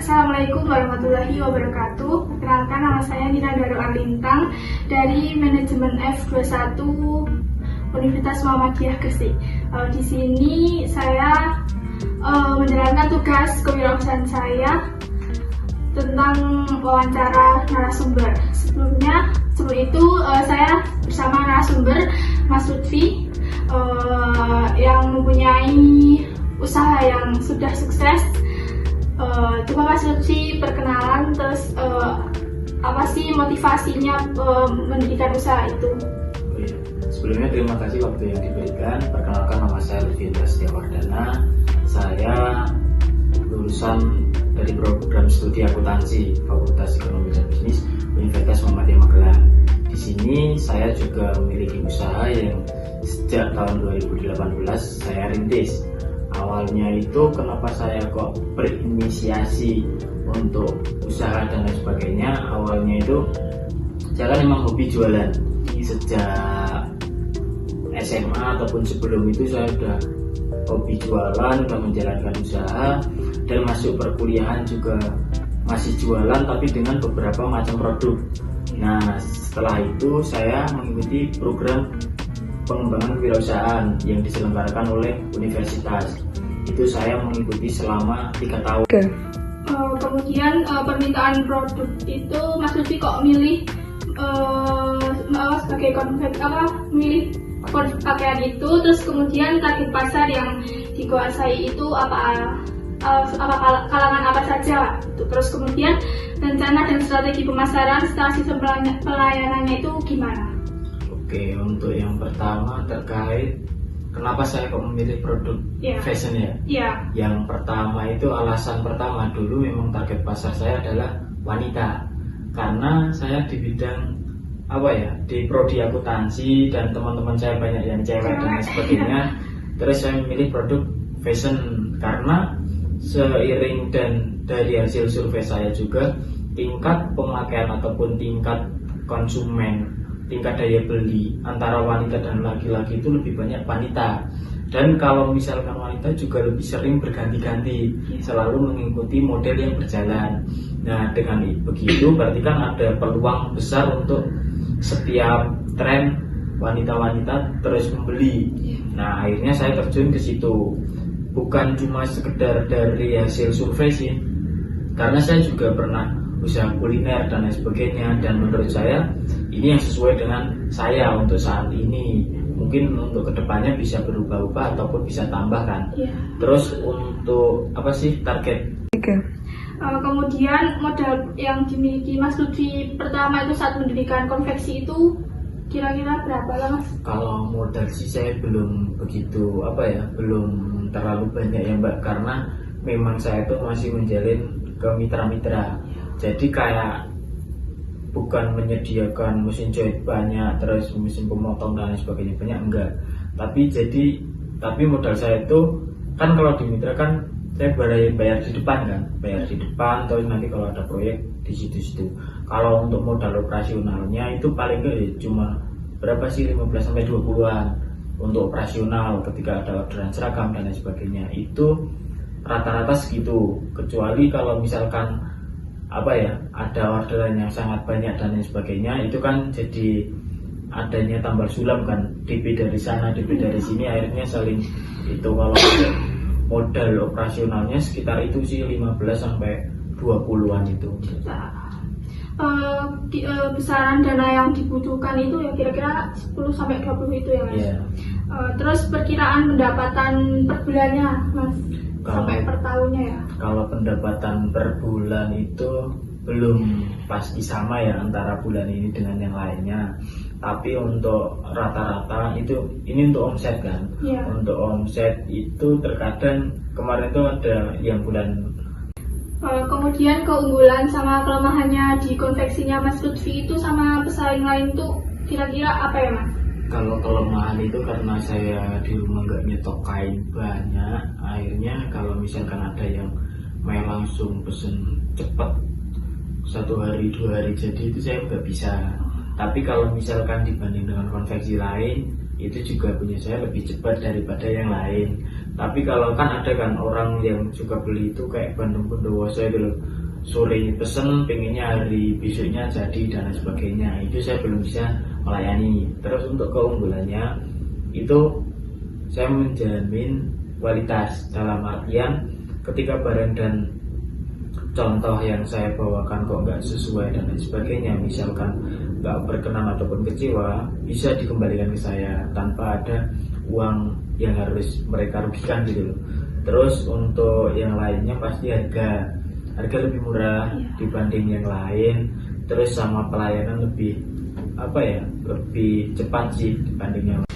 Assalamualaikum warahmatullahi wabarakatuh. Perkenalkan, nama saya Nina Daru Arlintang dari Manajemen F21 Universitas Muhammadiyah Gresik. Di sini saya menjalankan tugas kewirausahaan saya tentang wawancara narasumber. Sebelum itu saya bersama narasumber Mas Lutfi yang mempunyai usaha yang sudah sukses. Coba Mas Lutfi perkenalan, terus apa sih motivasinya mendirikan usaha itu? Sebelumnya terima kasih waktu yang diberikan. Perkenalkan, nama saya Lutfi Setiawardana. Saya lulusan dari program studi akuntansi Fakultas Ekonomi dan Bisnis Universitas Muhammadiyah Magelang. Di sini saya juga memiliki usaha yang sejak tahun 2018 saya rintis. Awalnya itu kenapa saya kok berinisiasi untuk usaha dan lain sebagainya. Awalnya itu saya kan memang hobi jualan. Sejak SMA ataupun sebelum itu saya sudah hobi jualan, sudah menjalankan usaha, dan masuk perkuliahan juga masih jualan tapi dengan beberapa macam produk. Nah, setelah itu saya mengikuti program pengembangan kewirausahaan yang diselenggarakan oleh universitas. Itu saya mengikuti selama 3 tahun. Kemudian permintaan produk itu Mas Lutfi kok milih sebagai milih pakaian itu, terus kemudian target pasar yang dikuasai itu kalangan apa saja, terus kemudian rencana dan strategi pemasaran setelah sistem pelayanannya itu gimana? Oke, untuk yang pertama terkait kenapa saya kok memilih produk fashion ya? Yang pertama itu alasan pertama dulu memang target pasar saya adalah wanita, karena saya di bidang di prodi akuntansi dan teman-teman saya banyak yang cewek dan lain sebagainya. Terus saya memilih produk fashion karena seiring dan dari hasil survei saya juga tingkat pemakaian ataupun tingkat konsumen, tingkat daya beli antara wanita dan laki-laki itu lebih banyak wanita. Dan kalau misalkan wanita juga lebih sering berganti-ganti, selalu mengikuti model yang berjalan. Nah, dengan begitu berarti kan ada peluang besar untuk setiap tren wanita-wanita terus membeli. Nah, akhirnya saya terjun ke situ. Bukan cuma sekedar dari hasil survei sih, karena saya juga pernah usaha kuliner dan lain sebagainya, dan menurut saya ini yang sesuai dengan saya untuk saat ini. Mungkin untuk kedepannya bisa berubah-ubah ataupun bisa tambahkan. Terus untuk target? Kemudian modal yang dimiliki Mas Lutfi pertama itu saat mendirikan konveksi itu kira-kira berapa lah Mas? Kalau modal sih saya belum begitu belum terlalu banyak ya Mbak, karena memang saya itu masih menjalin ke mitra-mitra. Jadi kayak bukan menyediakan mesin jahit banyak, terus mesin pemotong dan lain sebagainya banyak, enggak. Tapi modal saya itu kan kalau di mitra kan saya bayar di depan terus nanti kalau ada proyek di situ. Kalau untuk modal operasionalnya itu paling enggak cuma berapa sih, 15-20an untuk operasional ketika ada orderan seragam dan lain sebagainya. Itu rata-rata segitu, kecuali kalau misalkan ada orderan yang sangat banyak dan lain sebagainya, itu kan jadi adanya tambal sulam kan, DP dari sana, DP dari sini, akhirnya saling itu. Kalau modal operasionalnya sekitar itu sih 15-20an itu. Besaran dana yang dibutuhkan itu ya kira-kira 10-20 itu ya Mas? Terus perkiraan pendapatan per bulannya Mas? Sampai per tahunnya ya? Kalau pendapatan per bulan itu belum pasti sama ya antara bulan ini dengan yang lainnya. Tapi untuk rata-rata ini untuk omset kan. Untuk omset itu terkadang kemarin itu ada yang bulan. Kemudian keunggulan sama kelemahannya di konveksinya Mas Lutfi itu sama pesaing lain tuh kira-kira apa ya Mas? Kalau kelemahan itu karena saya di rumah nggak nyetok kain banyak, akhirnya kalau misalkan ada yang mau langsung pesen cepat 1 hari 2 hari jadi, itu saya nggak bisa. Tapi kalau misalkan dibanding dengan konveksi lain, itu juga punya saya lebih cepat daripada yang lain. Tapi kalau kan ada kan orang yang juga beli itu kayak Bandung Bondowoso itu loh, sore pesen pengennya hari besoknya jadi dan lain sebagainya, itu saya belum bisa melayani. Terus untuk keunggulannya itu saya menjamin kualitas, dalam artian ketika barang dan contoh yang saya bawakan kok nggak sesuai dan lain sebagainya, misalkan nggak berkenan ataupun kecewa, bisa dikembalikan ke saya tanpa ada uang yang harus mereka rugikan gitu loh. Terus untuk yang lainnya pasti harga lebih murah dibanding yang lain, terus sama pelayanan lebih lebih cepat sih dibanding yang lain.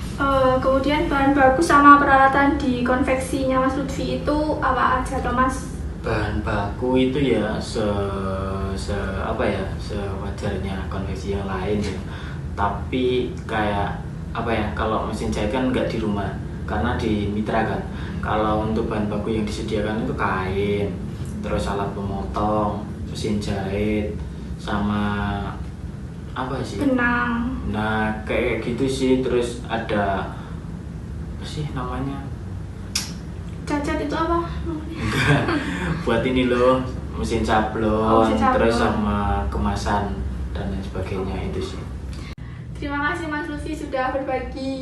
Kemudian bahan baku sama peralatan di konveksinya Mas Lutfi itu apa aja toh Mas? Bahan baku itu ya sewajarnya konveksi yang lain ya. Tapi kayak kalau mesin jahit kan nggak di rumah karena di mitra kan. Kalau untuk bahan baku yang disediakan itu kain, terus alat pemotong, mesin jahit, sama benang. Nah kayak gitu sih. Terus ada apa sih namanya? Cacat itu apa? Enggak, buat ini loh, mesin sablon, terus sama kemasan dan lain sebagainya. Itu sih. Terima kasih Mas Lutfi sudah berbagi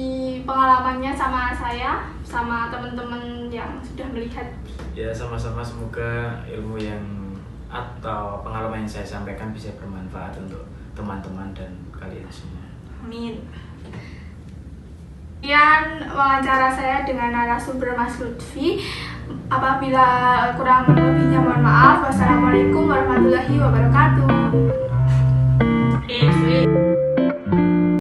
pengalamannya sama saya, sama teman-teman yang sudah melihat. Ya sama-sama, semoga ilmu yang atau pengalaman yang saya sampaikan bisa bermanfaat untuk teman-teman dan kalian semua. Amin. Sekian wawancara saya dengan narasumber Mas Lutfi. Apabila kurang lebihnya mohon maaf. Wassalamualaikum warahmatullahi wabarakatuh.